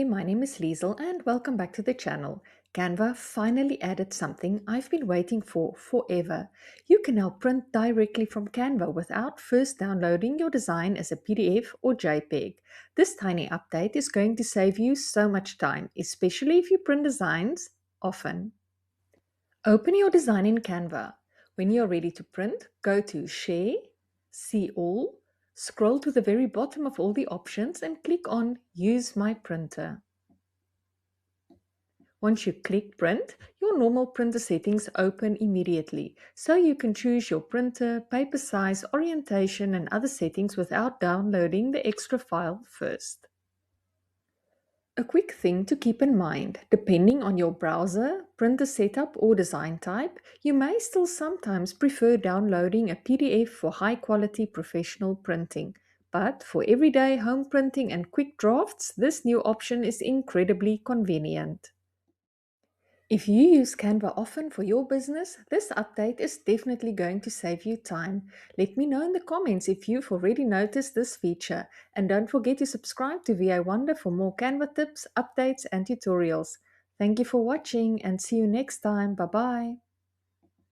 my name is Liesel and welcome back to the channel. Canva finally added something I've been waiting for forever. You can now print directly from Canva without first downloading your design as a PDF or JPEG. This tiny update is going to save you so much time, especially if you print designs often. Open your design in Canva. When you're ready to print, go to Share, See All, scroll to the very bottom of all the options and click on Use My Printer. Once you click Print, your normal printer settings open immediately, so you can choose your printer, paper size, orientation, and other settings without downloading the extra file first. A quick thing to keep in mind, depending on your browser, printer setup or design type, you may still sometimes prefer downloading a PDF for high quality professional printing. But for everyday home printing and quick drafts, this new option is incredibly convenient. If you use Canva often for your business, this update is definitely going to save you time. Let me know in the comments if you've already noticed this feature. And don't forget to subscribe to VI Wonder for more Canva tips, updates, and tutorials. Thank you for watching and see you next time. Bye bye.